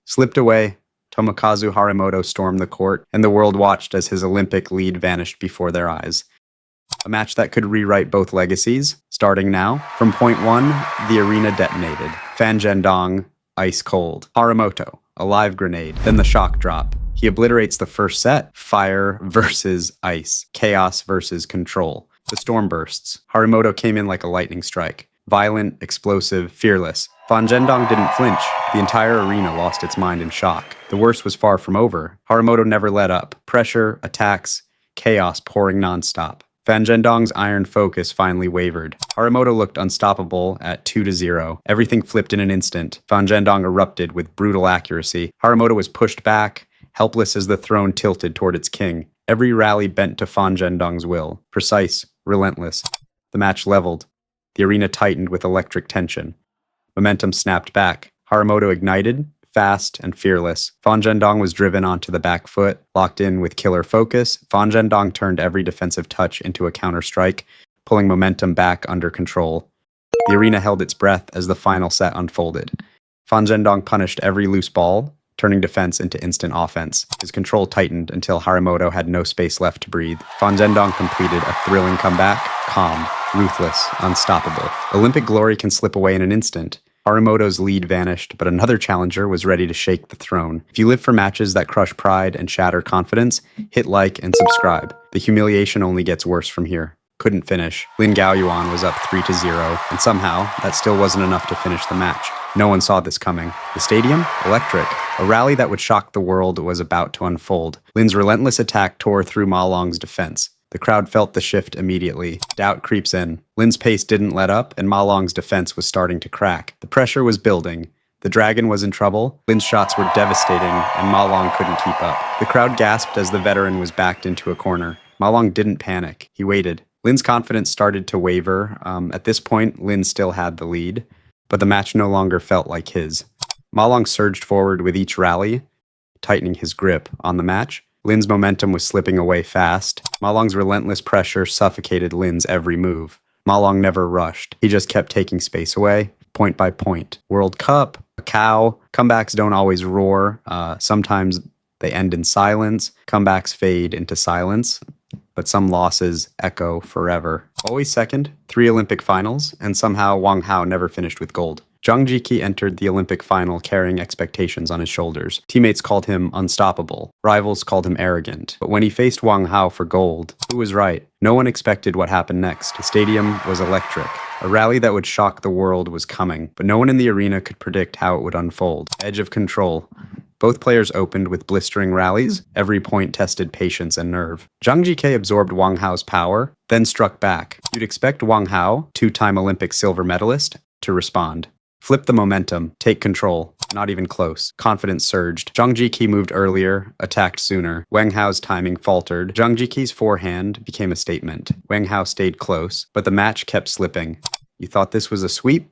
Slipped away, Tomokazu Harimoto stormed the court, and the world watched as his Olympic lead vanished before their eyes. A match that could rewrite both legacies. Starting now, from point 1, the arena detonated. Fan Zhendong, ice cold. Harimoto, a live grenade. Then the shock drop. He obliterates the first set. Fire versus ice. Chaos versus control. The storm bursts. Harimoto came in like a lightning strike. Violent, explosive, fearless. Fan Zhendong didn't flinch. The entire arena lost its mind in shock. The worst was far from over. Harimoto never let up. Pressure, attacks, chaos pouring nonstop. Fan Zhendong's iron focus finally wavered. Harimoto looked unstoppable at 2-0. Everything flipped in an instant. Fan Zhendong erupted with brutal accuracy. Harimoto was pushed back, helpless as the throne tilted toward its king. Every rally bent to Fan Zhendong's will. Precise, relentless. The match leveled. The arena tightened with electric tension. Momentum snapped back. Harimoto ignited, fast and fearless. Fan Zhendong was driven onto the back foot, locked in with killer focus. Fan Zhendong turned every defensive touch into a counter-strike, pulling momentum back under control. The arena held its breath as the final set unfolded. Fan Zhendong punished every loose ball, turning defense into instant offense. His control tightened until Harimoto had no space left to breathe. Fan Zhendong completed a thrilling comeback, calm, ruthless, unstoppable. Olympic glory can slip away in an instant. Harimoto's lead vanished, but another challenger was ready to shake the throne. If you live for matches that crush pride and shatter confidence, hit like and subscribe. The humiliation only gets worse from here. Couldn't finish. Lin Gaoyuan was up 3-0, and somehow, that still wasn't enough to finish the match. No one saw this coming. The stadium? Electric. A rally that would shock the world was about to unfold. Lin's relentless attack tore through Ma Long's defense. The crowd felt the shift immediately. Doubt creeps in. Lin's pace didn't let up, and Ma Long's defense was starting to crack. The pressure was building. The dragon was in trouble. Lin's shots were devastating, and Ma Long couldn't keep up. The crowd gasped as the veteran was backed into a corner. Ma Long didn't panic. He waited. Lin's confidence started to waver. At this point, Lin still had the lead, but the match no longer felt like his. Ma Long surged forward with each rally, tightening his grip on the match. Lin's momentum was slipping away fast. Ma Long's relentless pressure suffocated Lin's every move. Ma Long never rushed. He just kept taking space away, point by point. World Cup, Macau, comebacks don't always roar. Sometimes they end in silence. Comebacks fade into silence, but some losses echo forever. Always second, 3 Olympic finals, and somehow Wang Hao never finished with gold. Zhang Jike entered the Olympic final carrying expectations on his shoulders. Teammates called him unstoppable. Rivals called him arrogant. But when he faced Wang Hao for gold, who was right? No one expected what happened next. The stadium was electric. A rally that would shock the world was coming, but no one in the arena could predict how it would unfold. Edge of control. Both players opened with blistering rallies. Every point tested patience and nerve. Zhang Jike absorbed Wang Hao's power, then struck back. You'd expect Wang Hao, 2-time Olympic silver medalist, to respond. Flip the momentum, take control. Not even close. Confidence surged. Zhang Jike moved earlier, attacked sooner. Wang Hao's timing faltered. Zhang Jike's forehand became a statement. Wang Hao stayed close, but the match kept slipping. You thought this was a sweep?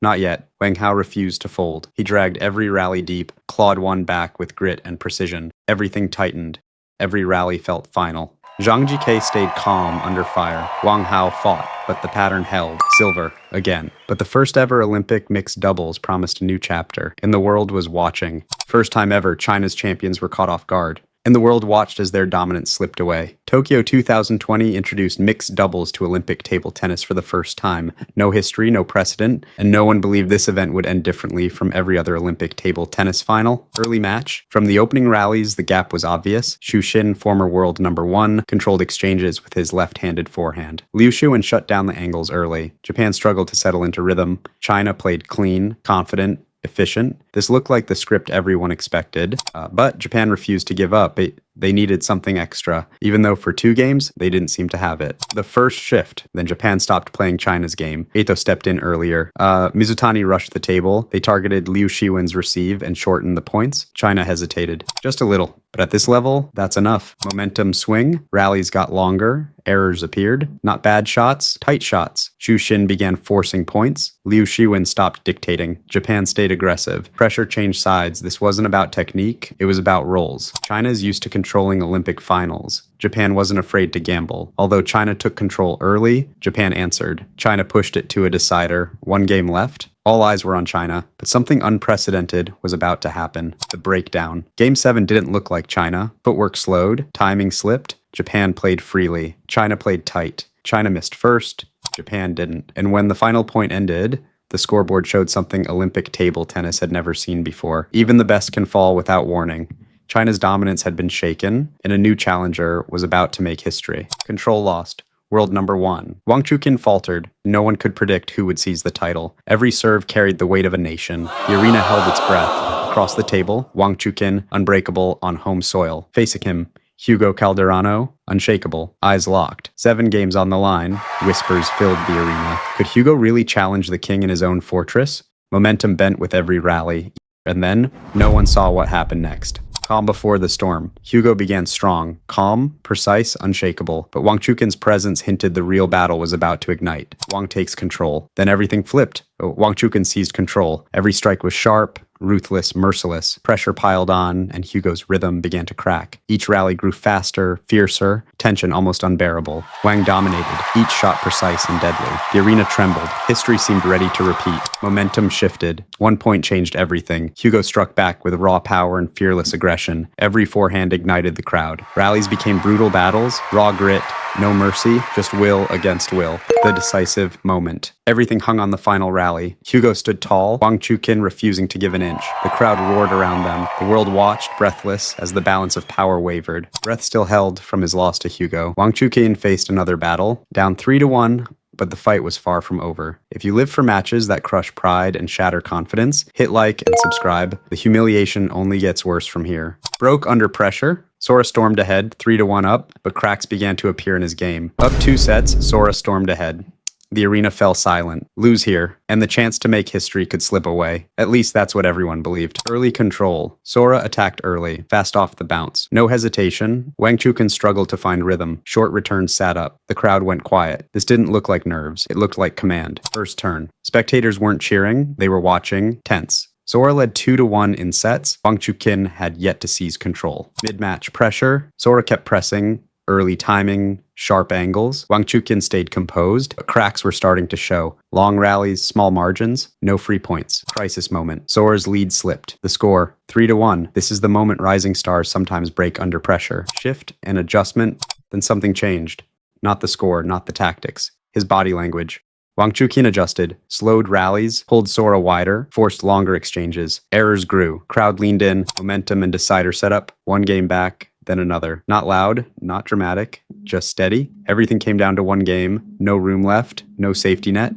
Not yet. Wang Hao refused to fold. He dragged every rally deep, clawed one back with grit and precision. Everything tightened. Every rally felt final. Zhang Jike stayed calm under fire. Wang Hao fought, but the pattern held. Silver, again. But the first ever Olympic mixed doubles promised a new chapter, and the world was watching. First time ever, China's champions were caught off guard. And the world watched as their dominance slipped away. Tokyo 2020 introduced mixed doubles to Olympic table tennis for the first time. No history, no precedent, and no one believed this event would end differently from every other Olympic table tennis final. Early match. From the opening rallies, the gap was obvious. Xu Xin, former world number 1, controlled exchanges with his left-handed forehand. Liu Xuan shut down the angles early. Japan struggled to settle into rhythm. China played clean, confident, efficient. This looked like the script everyone expected, but Japan refused to give up. They needed something extra, even though for 2 games, they didn't seem to have it. The first shift, then Japan stopped playing China's game. Eito stepped in earlier. Mizutani rushed the table. They targeted Liu Xiwen's receive and shortened the points. China hesitated. Just a little. But at this level, that's enough. Momentum swing, rallies got longer, errors appeared. Not bad shots, tight shots. Xu Xin began forcing points. Liu Xiwen stopped dictating. Japan stayed aggressive. Pressure changed sides. This wasn't about technique, it was about roles. China is used to controlling Olympic finals. Japan wasn't afraid to gamble. Although China took control early, Japan answered. China pushed it to a decider. 1 game left. All eyes were on China, but something unprecedented was about to happen. The breakdown. Game 7 didn't look like China. Footwork slowed, timing slipped, Japan played freely, China played tight. China missed first, Japan didn't. And when the final point ended, the scoreboard showed something Olympic table tennis had never seen before. Even the best can fall without warning. China's dominance had been shaken, and a new challenger was about to make history. Control lost. World number 1. Wang Chuqin faltered. No one could predict who would seize the title. Every serve carried the weight of a nation. The arena held its breath. Across the table, Wang Chuqin, unbreakable on home soil. Facing him, Hugo Calderano, unshakable, eyes locked. 7 games on the line, whispers filled the arena. Could Hugo really challenge the king in his own fortress? Momentum bent with every rally. And then, no one saw what happened next. Calm before the storm. Hugo began strong, calm, precise, unshakable. But Wang Chuqin's presence hinted the real battle was about to ignite. Wang takes control. Then everything flipped. Wang Chuqin seized control. Every strike was sharp, ruthless, merciless. Pressure piled on, and Hugo's rhythm began to crack. Each rally grew faster, fiercer, tension almost unbearable. Wang dominated, each shot precise and deadly. The arena trembled. History seemed ready to repeat. Momentum shifted. 1 point changed everything. Hugo struck back with raw power and fearless aggression. Every forehand ignited the crowd. Rallies became brutal battles, raw grit, no mercy, just will against will. The decisive moment. Everything hung on the final rally. Hugo stood tall, Wang Chuqin refusing to give an inch. The crowd roared around them. The world watched, breathless, as the balance of power wavered. Breath still held from his loss to Hugo. Wang Chuqin faced another battle, down 3-1, but the fight was far from over. If you live for matches that crush pride and shatter confidence, hit like and subscribe. The humiliation only gets worse from here. Broke under pressure. Sora stormed ahead, 3-1 up, but cracks began to appear in his game. Up 2 sets, Sora stormed ahead. The arena fell silent. Lose here, and the chance to make history could slip away. At least that's what everyone believed. Early control. Sora attacked early, fast off the bounce. No hesitation. Wang Chuqin struggled to find rhythm. Short returns sat up. The crowd went quiet. This didn't look like nerves. It looked like command. First turn. Spectators weren't cheering. They were watching, tense. Sora led 2-1 in sets. Wang Chuqin had yet to seize control. Mid-match pressure. Sora kept pressing. Early timing, sharp angles. Wang Chuqin stayed composed, but cracks were starting to show. Long rallies, small margins, no free points. Crisis moment. Sora's lead slipped. The score, 3-1. This is the moment rising stars sometimes break under pressure. Shift and adjustment, then something changed. Not the score, not the tactics. His body language. Wang Chuqin adjusted, slowed rallies, pulled Sora wider, forced longer exchanges. Errors grew. Crowd leaned in, momentum and decider setup. 1 game back. Then another. Not loud, not dramatic, just steady. Everything came down to 1 game, no room left, no safety net.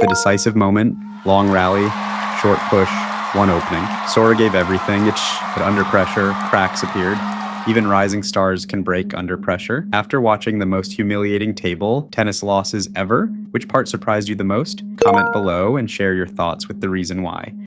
The decisive moment, long rally, short push, 1 opening. Sora gave everything, but under pressure, cracks appeared. Even rising stars can break under pressure. After watching the most humiliating table tennis losses ever, which part surprised you the most? Comment below and share your thoughts with the reason why.